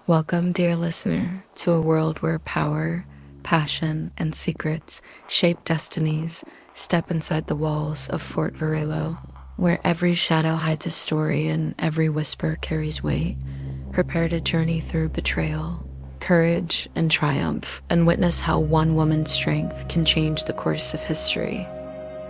Welcome, dear listener, to a world where power, passion, and secrets shape destinies. Step inside the walls of Fort Virello, where every shadow hides a story and every whisper carries weight. Prepare to journey through betrayal, courage, and triumph, and witness how one woman's strength can change the course of history.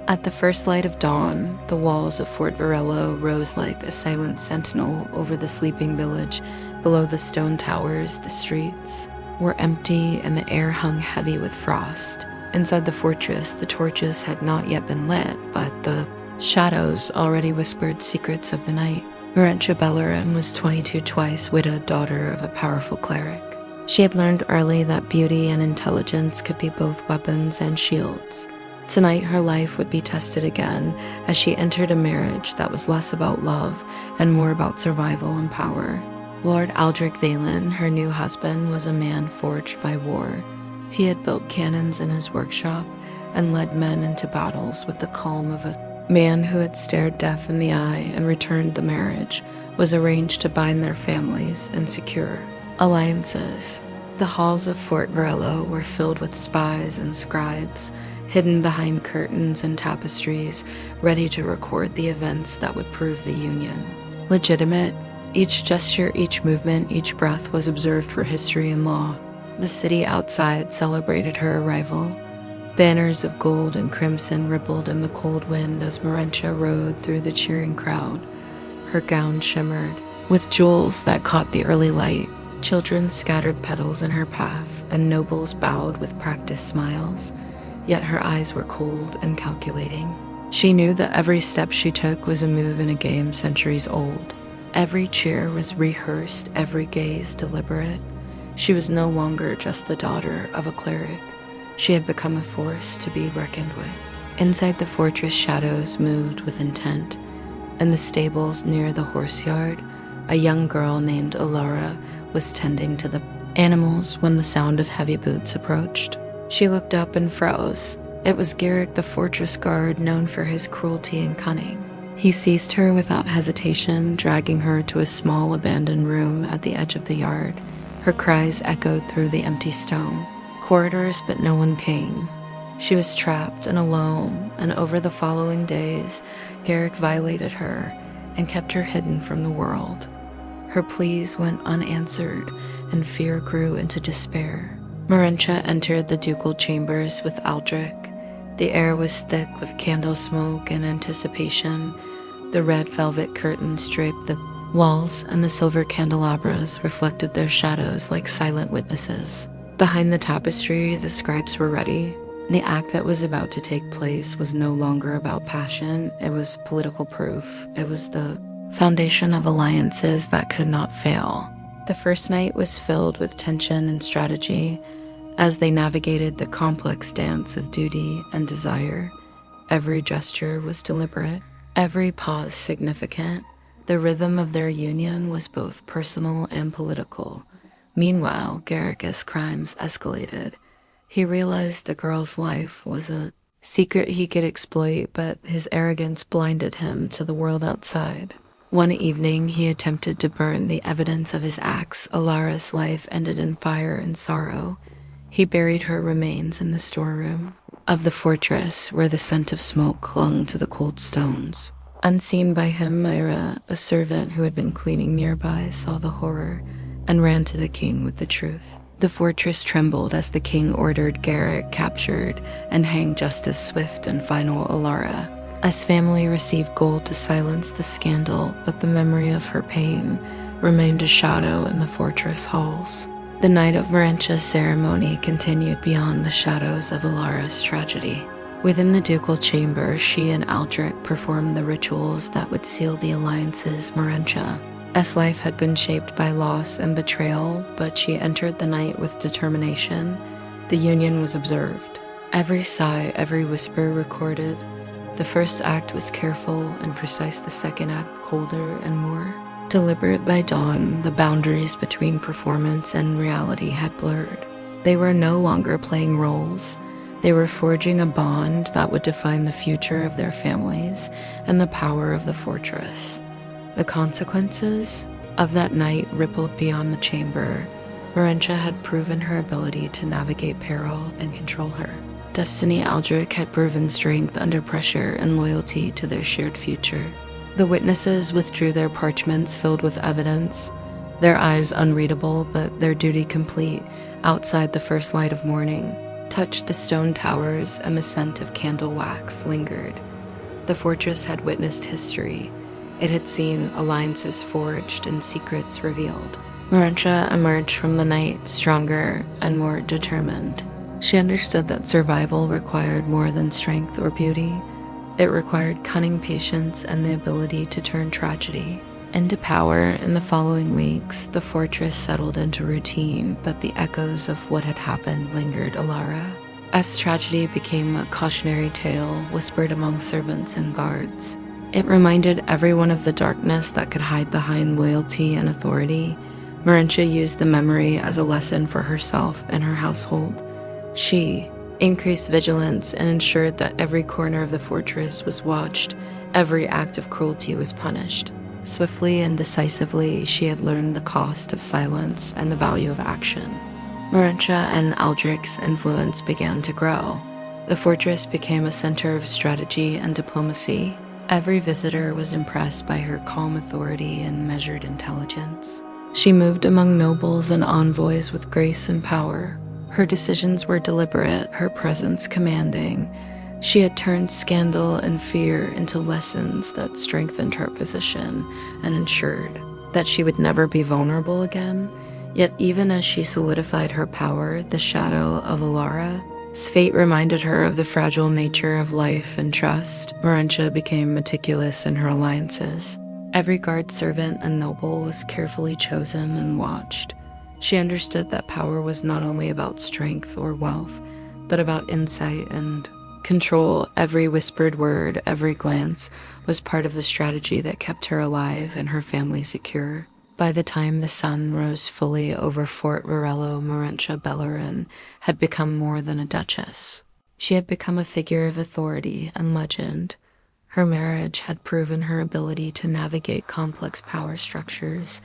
At the first light of dawn, the walls of Fort Virello rose like a silent sentinel over the sleeping village. Below the stone towers, the streets were empty and the air hung heavy with frost. Inside the fortress, the torches had not yet been lit, but the shadows already whispered secrets of the night. Marencia Bellorin was 22, twice widowed daughter of a powerful cleric. She had learned early that beauty and intelligence could be both weapons and shields. Tonight, her life would be tested again as she entered a marriage that was less about love and more about survival and power. Lord Aldrich Thalen, her new husband, was a man forged by war. He had built cannons in his workshop and led men into battles with the calm of a man who had stared death in the eye, and returned the marriage was arranged to bind their families and secure alliances. The halls of Fort Virello were filled with spies and scribes, hidden behind curtains and tapestries, ready to record the events that would prove the union legitimate. Each gesture, each movement, each breath was observed for history and law. The city outside celebrated her arrival. Banners of gold and crimson rippled in the cold wind as Marencia rode through the cheering crowd. Her gown shimmered with jewels that caught the early light. Children scattered petals in her path, and nobles bowed with practiced smiles. Yet her eyes were cold and calculating. She knew that every step she took was a move in a game centuries old. Every cheer was rehearsed, every gaze deliberate. She was no longer just the daughter of a cleric. She had become a force to be reckoned with. Inside the fortress, shadows moved with intent. In the stables near the horse yard, a young girl named Alara was tending to the animals when the sound of heavy boots approached. She looked up and froze. It was Garrick, the fortress guard, known for his cruelty and cunning. He seized her without hesitation, dragging her to a small abandoned room at the edge of the yard. Her cries echoed through the empty stone corridors, but no one came. She was trapped and alone, and over the following days, Garrick violated her and kept her hidden from the world. Her pleas went unanswered, and fear grew into despair. Marencia entered the ducal chambers with Aldrich. The air was thick with candle smoke and anticipation. The red velvet curtains draped the walls, and the silver candelabras reflected their shadows like silent witnesses. Behind the tapestry, the scribes were ready. The act that was about to take place was no longer about passion. It was political proof. It was the foundation of alliances that could not fail. The first night was filled with tension and strategy. As they navigated the complex dance of duty and desire, every gesture was deliberate, every pause significant. The rhythm of their union was both personal and political. Meanwhile, Garrick's crimes escalated. He realized the girl's life was a secret he could exploit, but his arrogance blinded him to the world outside. One evening, he attempted to burn the evidence of his acts. Alara's life ended in fire and sorrow. He buried her remains in the storeroom of the fortress, where the scent of smoke clung to the cold stones. Unseen by him, Myra, a servant who had been cleaning nearby, saw the horror and ran to the king with the truth. The fortress trembled as the king ordered Garrick captured and hanged just as swift and final Alara. His family received gold to silence the scandal, but the memory of her pain remained a shadow in the fortress halls. The night of Marencia's ceremony continued beyond the shadows of Alara's tragedy. Within the ducal chamber, she and Aldrich performed the rituals that would seal the alliance's Marencia. As life had been shaped by loss and betrayal, but she entered the night with determination. The union was observed. Every sigh, every whisper recorded. The first act was careful and precise, the second act colder and more deliberate. By dawn, the boundaries between performance and reality had blurred. They were no longer playing roles. They were forging a bond that would define the future of their families and the power of the fortress. The consequences? of that night rippled beyond the chamber. Marencia had proven her ability to navigate peril and control her. Destiny Aldrich had proven strength under pressure and loyalty to their shared future. The witnesses withdrew their parchments filled with evidence, their eyes unreadable but their duty complete. Outside the first light of morning touched the stone towers and the scent of candle wax lingered. The fortress had witnessed history. It had seen alliances forged and secrets revealed. Marencia emerged from the night stronger and more determined. She understood that survival required more than strength or beauty. It required cunning patience and the ability to turn tragedy into power. In the following weeks, the fortress settled into routine, but the echoes of what had happened lingered Alara. As tragedy became a cautionary tale whispered among servants and guards, it reminded everyone of the darkness that could hide behind loyalty and authority. Marencia used the memory as a lesson for herself and her household. She increased vigilance and ensured that every corner of the fortress was watched, every act of cruelty was punished. Swiftly and decisively, she had learned the cost of silence and the value of action. Marencia and Aldrich's influence began to grow. The fortress became a center of strategy and diplomacy. Every visitor was impressed by her calm authority and measured intelligence. She moved among nobles and envoys with grace and power. Her decisions were deliberate, her presence commanding. She had turned scandal and fear into lessons that strengthened her position and ensured that she would never be vulnerable again. Yet even as she solidified her power, the shadow of Alara's fate reminded her of the fragile nature of life and trust. Marencia became meticulous in her alliances. Every guard servant and noble was carefully chosen and watched. She understood that power was not only about strength or wealth, but about insight and control. Every whispered word, every glance was part of the strategy that kept her alive and her family secure. By the time the sun rose fully over Fort Virello, Marencia Bellorin had become more than a duchess. She had become a figure of authority and legend. Her marriage had proven her ability to navigate complex power structures,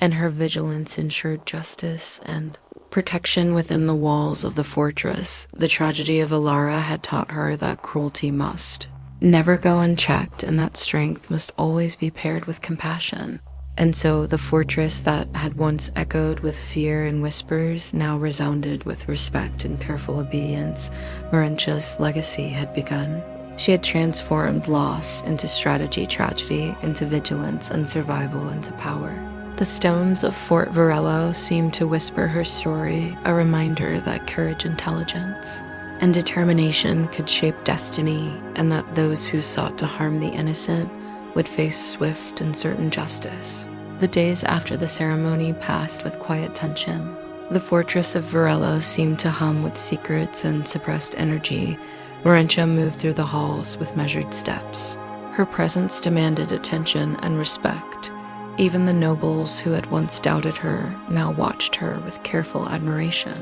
and her vigilance ensured justice and protection within the walls of the fortress. The tragedy of Alara had taught her that cruelty must never go unchecked, and that strength must always be paired with compassion. And so the fortress that had once echoed with fear and whispers now resounded with respect and careful obedience. Marencia's legacy had begun. She had transformed loss into strategy, tragedy into vigilance, and survival into power. The stones of Fort Virello seemed to whisper her story, a reminder that courage, intelligence, and determination could shape destiny, and that those who sought to harm the innocent would face swift and certain justice. The days after the ceremony passed with quiet tension. The fortress of Virello seemed to hum with secrets and suppressed energy. Marencia moved through the halls with measured steps. Her presence demanded attention and respect. Even the nobles who had once doubted her now watched her with careful admiration.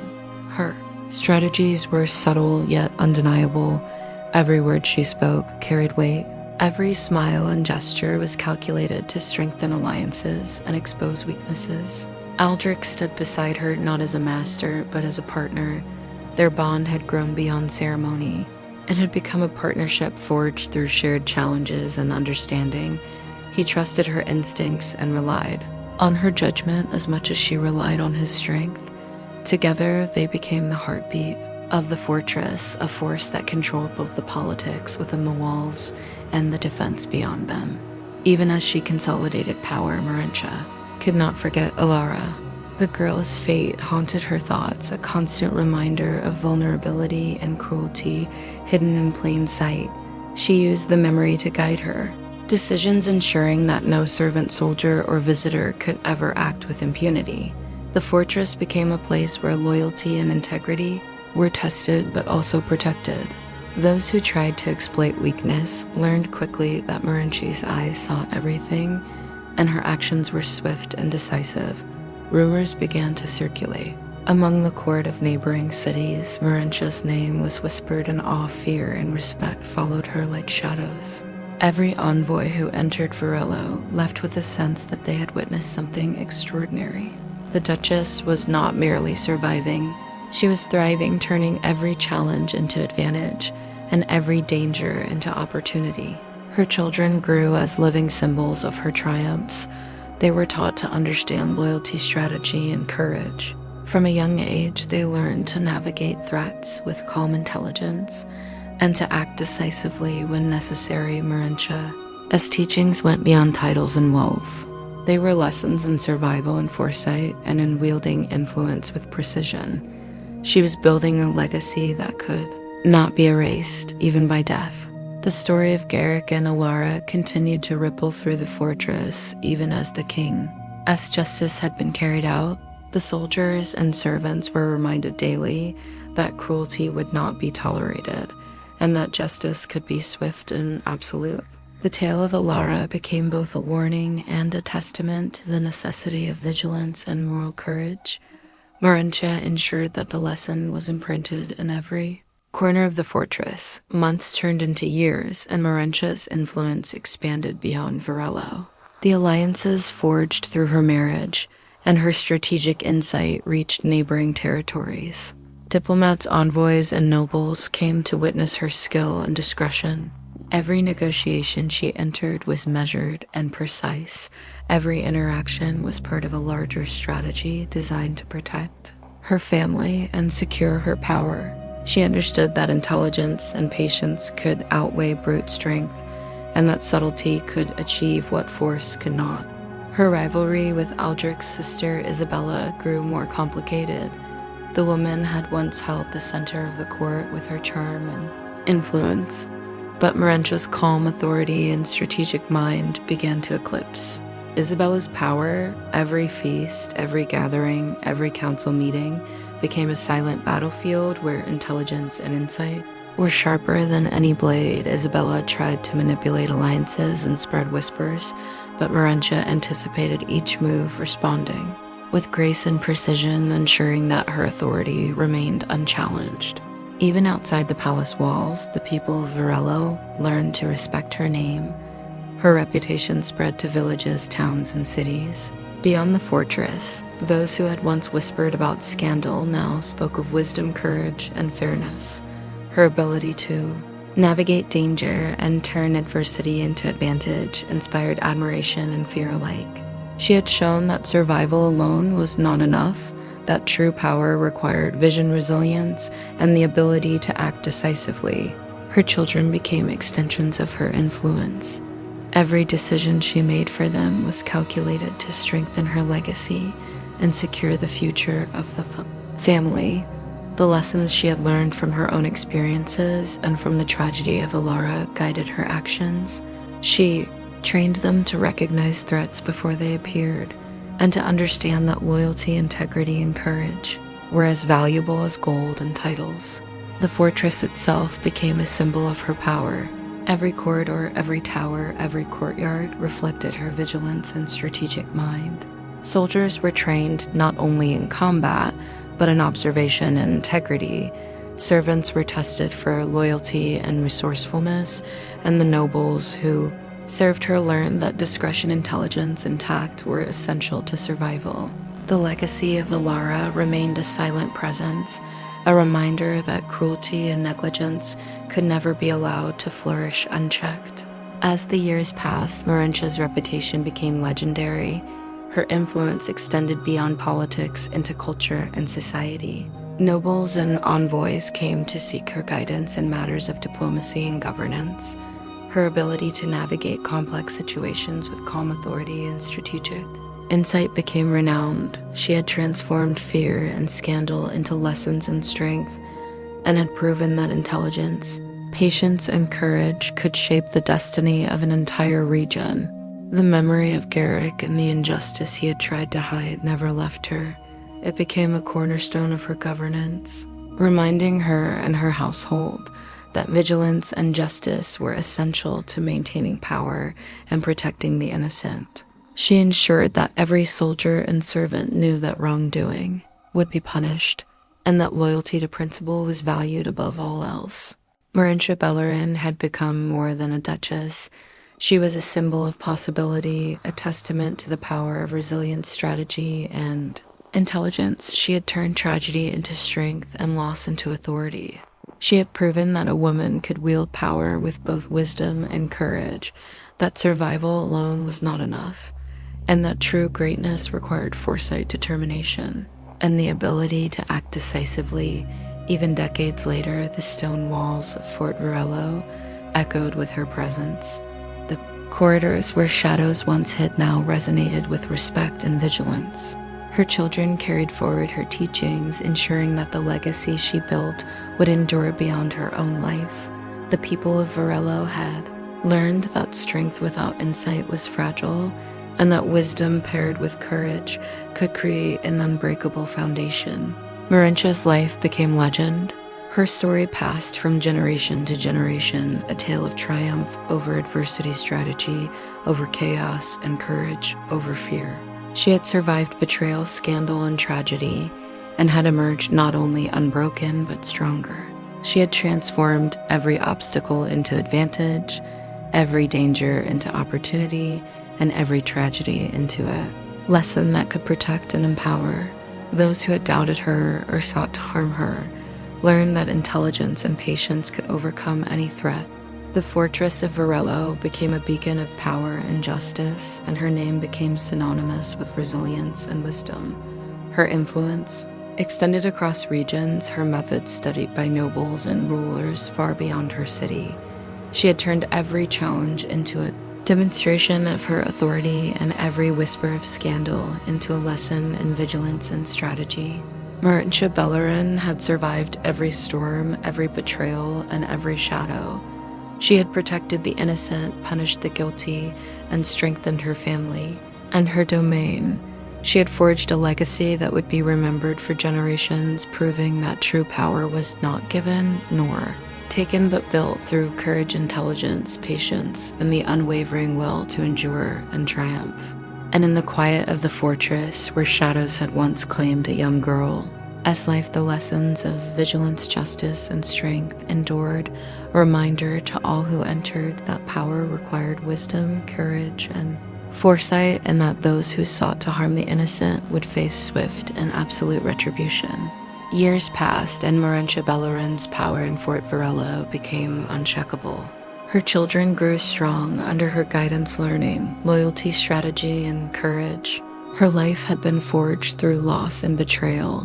Her strategies were subtle yet undeniable. Every word she spoke carried weight. Every smile and gesture was calculated to strengthen alliances and expose weaknesses. Aldrich stood beside her not as a master, but as a partner. Their bond had grown beyond ceremony. It had become a partnership forged through shared challenges and understanding. He trusted her instincts and relied on her judgment as much as she relied on his strength. Together, they became the heartbeat of the fortress, a force that controlled both the politics within the walls and the defense beyond them. Even as she consolidated power, Marencia could not forget Alara. The girl's fate haunted her thoughts, a constant reminder of vulnerability and cruelty hidden in plain sight. She used the memory to guide her, decisions ensuring that no servant soldier or visitor could ever act with impunity. The fortress became a place where loyalty and integrity were tested but also protected. Those who tried to exploit weakness learned quickly that Marencia's eyes saw everything, and her actions were swift and decisive. Rumors began to circulate. Among the court of neighboring cities, Marencia's name was whispered, and awe, fear, and respect followed her like shadows. Every envoy who entered Virello left with a sense that they had witnessed something extraordinary. The Duchess was not merely surviving, she was thriving, turning every challenge into advantage and every danger into opportunity. Her children grew as living symbols of her triumphs. They were taught to understand loyalty, strategy, and courage. From a young age, they learned to navigate threats with calm intelligence and to act decisively when necessary. Marencia, as teachings went beyond titles and wealth, they were lessons in survival and foresight and in wielding influence with precision. She was building a legacy that could not be erased, even by death. The story of Garrick and Alara continued to ripple through the fortress, even as the king. As justice had been carried out, the soldiers and servants were reminded daily that cruelty would not be tolerated, and that justice could be swift and absolute. The tale of Alara became both a warning and a testament to the necessity of vigilance and moral courage. Marencia ensured that the lesson was imprinted in every corner of the fortress. Months turned into years, and Marencia's influence expanded beyond Virello. The alliances forged through her marriage and her strategic insight reached neighboring territories. Diplomats, envoys, and nobles came to witness her skill and discretion. Every negotiation she entered was measured and precise. Every interaction was part of a larger strategy designed to protect her family and secure her power. She understood that intelligence and patience could outweigh brute strength, and that subtlety could achieve what force could not. Her rivalry with Aldrich's sister Isabella grew more complicated. The woman had once held the center of the court with her charm and influence, but Marencia's calm authority and strategic mind began to eclipse Isabella's power. Every feast, every gathering, every council meeting became a silent battlefield where intelligence and insight were sharper than any blade. Isabella tried to manipulate alliances and spread whispers, but Marencia anticipated each move, responding with grace and precision, ensuring that her authority remained unchallenged. Even outside the palace walls, the people of Virello learned to respect her name. Her reputation spread to villages, towns, and cities. Beyond the fortress, those who had once whispered about scandal now spoke of wisdom, courage, and fairness. Her ability to navigate danger and turn adversity into advantage inspired admiration and fear alike. She had shown that survival alone was not enough, that true power required vision, resilience, and the ability to act decisively. Her children became extensions of her influence. Every decision she made for them was calculated to strengthen her legacy and secure the future of the family. The lessons she had learned from her own experiences and from the tragedy of Alara guided her actions. She trained them to recognize threats before they appeared, and to understand that loyalty, integrity, and courage were as valuable as gold and titles. The fortress itself became a symbol of her power. Every corridor, every tower, every courtyard reflected her vigilance and strategic mind. Soldiers were trained not only in combat, but in observation and integrity. Servants were tested for loyalty and resourcefulness, and the nobles who served her learned that discretion, intelligence, and tact were essential to survival. The legacy of Alara remained a silent presence, a reminder that cruelty and negligence could never be allowed to flourish unchecked. As the years passed, Marencia's reputation became legendary. Her influence extended beyond politics into culture and society. Nobles and envoys came to seek her guidance in matters of diplomacy and governance. Her ability to navigate complex situations with calm authority and strategic insight became renowned. She had transformed fear and scandal into lessons in strength, and had proven that intelligence, patience, and courage could shape the destiny of an entire region. The memory of Garrick and the injustice he had tried to hide never left her. It became a cornerstone of her governance, reminding her and her household that vigilance and justice were essential to maintaining power and protecting the innocent. She ensured that every soldier and servant knew that wrongdoing would be punished, and that loyalty to principle was valued above all else. Marencia Bellorin had become more than a duchess. She was a symbol of possibility, a testament to the power of resilience, strategy, and intelligence. She had turned tragedy into strength and loss into authority. She had proven that a woman could wield power with both wisdom and courage, that survival alone was not enough, and that true greatness required foresight, determination, and the ability to act decisively. Even decades later, the stone walls of Fort Virello echoed with her presence. The corridors where shadows once hid now resonated with respect and vigilance. Her children carried forward her teachings, ensuring that the legacy she built would endure beyond her own life. The people of Virello had learned that strength without insight was fragile, and that wisdom paired with courage could create an unbreakable foundation. Marencia's life became legend. Her story passed from generation to generation, a tale of triumph over adversity, strategy over chaos, and courage over fear. She had survived betrayal, scandal, and tragedy, and had emerged not only unbroken but stronger. She had transformed every obstacle into advantage, every danger into opportunity, and every tragedy into a lesson that could protect and empower. Those who had doubted her or sought to harm her learned that intelligence and patience could overcome any threat. The fortress of Virello became a beacon of power and justice, and her name became synonymous with resilience and wisdom. Her influence extended across regions, her methods studied by nobles and rulers far beyond her city. She had turned every challenge into a demonstration of her authority, and every whisper of scandal into a lesson in vigilance and strategy. Marencia Bellorin had survived every storm, every betrayal, and every shadow. She had protected the innocent, punished the guilty, and strengthened her family and her domain. She had forged a legacy that would be remembered for generations, proving that true power was not given nor taken but built through courage, intelligence, patience, and the unwavering will to endure and triumph. And in the quiet of the fortress, where shadows had once claimed a young girl, as life the lessons of vigilance, justice, and strength endured, a reminder to all who entered that power required wisdom, courage, and foresight, and that those who sought to harm the innocent would face swift and absolute retribution. Years passed, and Marencia Bellorin's power in Fort Virello became unshakable. Her children grew strong under her guidance, learning loyalty, strategy, and courage. Her life had been forged through loss and betrayal,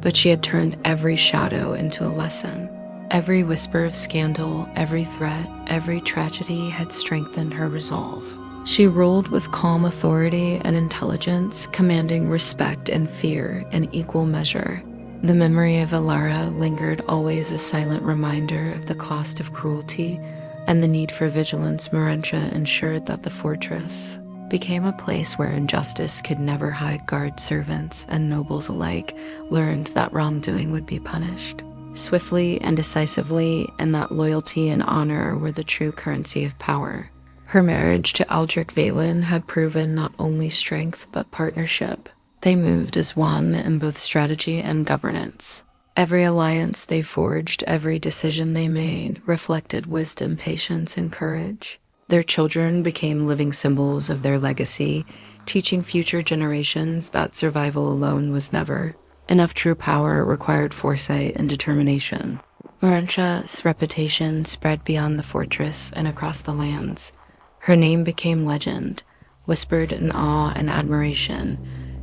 but she had turned every shadow into a lesson. Every whisper of scandal, every threat, every tragedy had strengthened her resolve. She ruled with calm authority and intelligence, commanding respect and fear in equal measure. The memory of Alara lingered, always a silent reminder of the cost of cruelty and the need for vigilance. Marencia ensured that the fortress became a place where injustice could never hide. Guard servants and nobles alike learned that wrongdoing would be punished swiftly and decisively, and that loyalty and honor were the true currency of power. Her marriage to Aldrich Valen had proven not only strength but partnership. They moved as one in both strategy and governance. Every alliance they forged, every decision they made, reflected wisdom, patience, and courage. Their children became living symbols of their legacy, teaching future generations that survival alone was never enough. True power required foresight and determination. Marencia's reputation spread beyond the fortress and across the lands. Her name became legend, whispered in awe and admiration.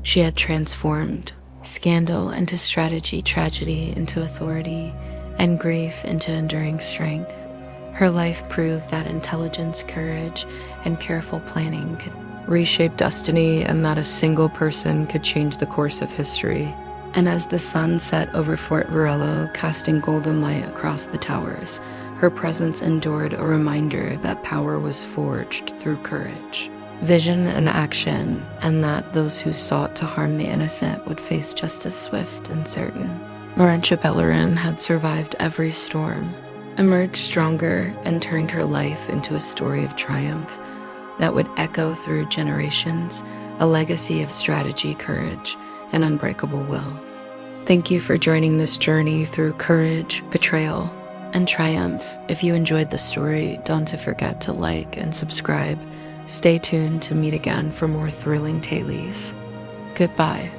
She had transformed scandal into strategy, tragedy into authority, and grief into enduring strength. Her life proved that intelligence, courage, and careful planning could reshape destiny, and that a single person could change the course of history. And as the sun set over Fort Virello, casting golden light across the towers, her presence endured, a reminder that power was forged through courage, vision, and action, and that those who sought to harm the innocent would face justice swift and certain. Marencia Bellorin had survived every storm, emerged stronger, and turned her life into a story of triumph that would echo through generations, a legacy of strategy, courage, and unbreakable will. Thank you for joining this journey through courage, betrayal, and triumph. If you enjoyed the story, don't forget to like and subscribe. Stay tuned to meet again for more thrilling tales. Goodbye.